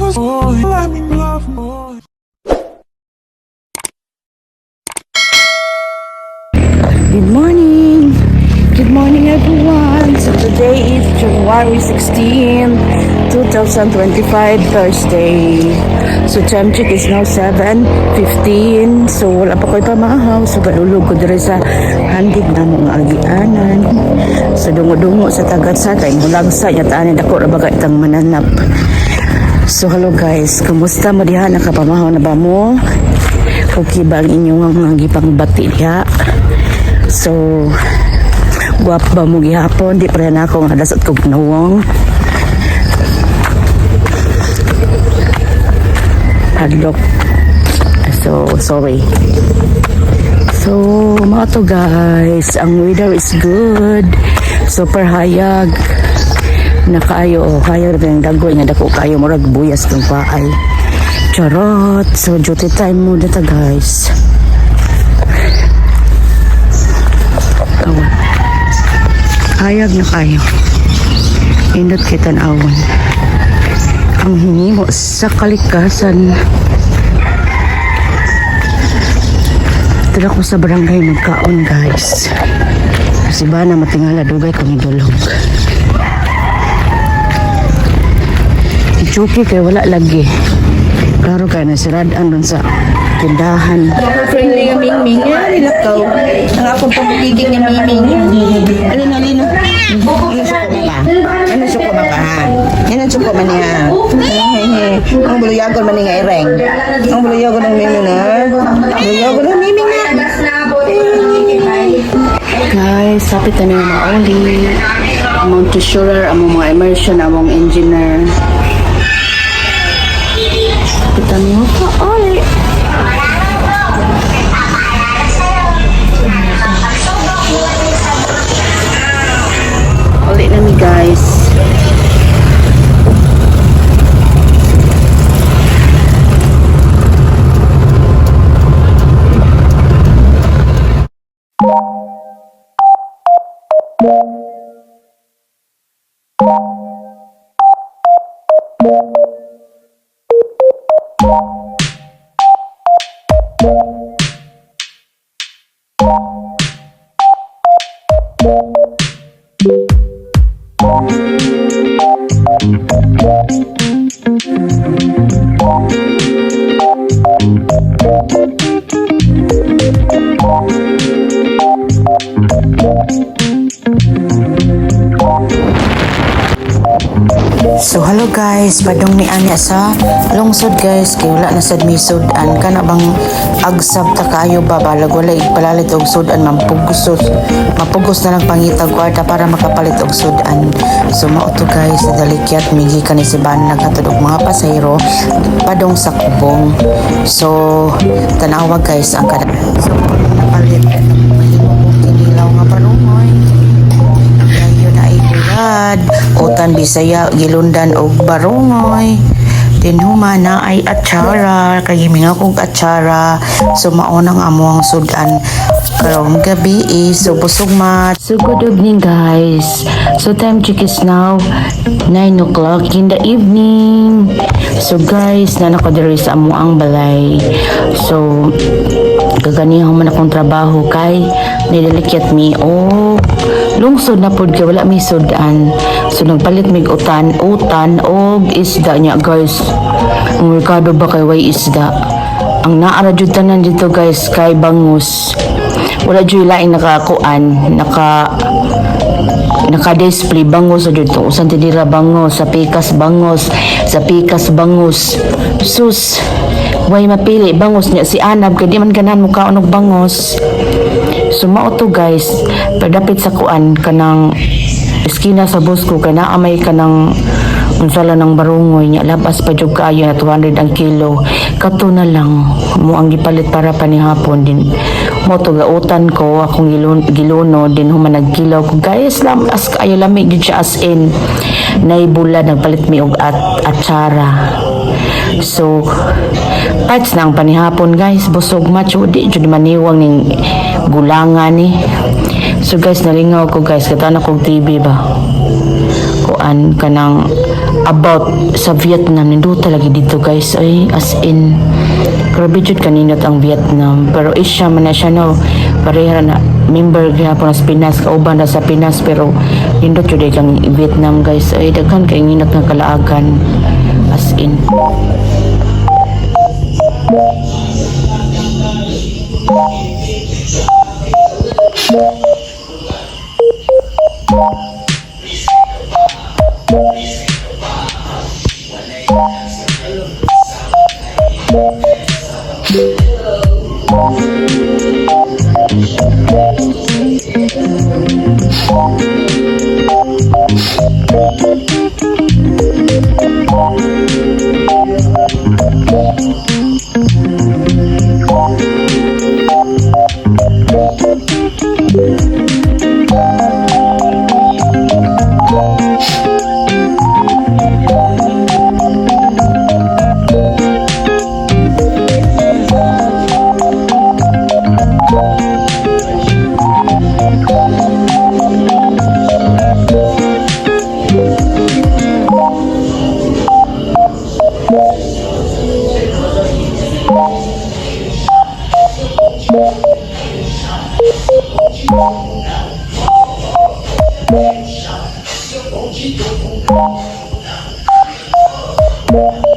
Good morning! Good morning everyone! So today is January 16, 2025, Thursday. So time check is now 7:15. So wala pa ko'y pamahaw. So galulog ko diri sa handig na mga agianan. So dungo-dungo sa tagat sa kay mulagsa niya taanin ako ra baga itang mananap. So hello guys, kumusta mo diha? Nakapamahaw na ba mo? Okay ba ang inyong mga gipang bati diha? So guwap ba mo gihapon? Di pa rin ako nga dasat kong nawong. Hadlock. So, sorry. So, mga to guys, ang weather is good. Super hayag. Nakaayo, hayag rin dagoy nga dako kayo murag buyas ng paay. Charot. So, duty time mo dito guys. Hayag na kayo. Indot kita nawon. Ang hinimo sa kalikasan. Tara ko sa barangay magkaon guys. Kasi ba na matingala dugay kong idulog. Ichuki kay wala lagi. Klaro kay nasiradaan dun sa tindahan. Friendly yung Mingming yan, nilakaw. Ang akong pagiging niya Mingming yan. Alin. Ano suko ba ha? Yan ang suko man niya. Ang buluyagon man niya ireng. Ang buluyagon ng Mingming na. Buluyagon ng Mingming na. Guys, sapit na yung mauli. Among treasurer, among mga immersion, among engineer. Sapit na yung mauli. Ulit na mi guys. So hello guys, padong ni Anya sa lungsod guys, kay wala na sad may sudan kana bang agsab ta kaayo ba balag wala igpalalit og sudan mapugos na lang pangitag kwarta para makapalit og sudan. So mao to guys, dalikyat migi kani si ban naghatod og mga pasahero padong sa kubong. So tanawa guys ang kada so napalit mahimo kong kinilaw nga parumoy utan Bisaya gilundan og barungoy din humana ay atsara kay minga kog atsara. So maunang amuang sudan karong gabi is so busog mat. So good evening guys, so time check is now 9 o'clock in the evening. So guys, na nakadiri sa amuang balay. So gaganihan man akong trabaho kay nilalikyat mi o lungsod na pod kay wala mi sudan. So nagpalit mig utan og isda niya guys. Ang merkado ba kay way isda. Ang naara jud tanan dito guys kay bangus. Wala jud lain nakakuan, naka-display bangus dito. Usan tidira bangus, sa pikas bangus. Sus, way mapili bangus niya si Anab kay di man ganan mo kaon og bangus. So mao to guys, padapit sa kuan kanang eskina sa Bosco kana amay kanang unsala ng barungoy nya labas pa jud kaayo na 200 ang kilo. Kato na lang mo ang gipalit para panihapon din. Mo to gautan ko akong giluno din human nagkilaw ko guys lam as kaayo lamig jud siya as in naibula nagpalit mi og atsara. So parts nang panihapon guys busog macho di jud maniwang ning gulangan ni. So guys nalingaw ko guys katana kog TV ba kuan kanang about sa Vietnam nindo talaga dito guys ay as in grabe jud kaninot ang Vietnam pero Asia man na siya no pareha na member gyapon sa Pinas kauban na sa Pinas pero nindot jud kang Vietnam guys ay daghan kay nginot nga kalaagan as in Thank you.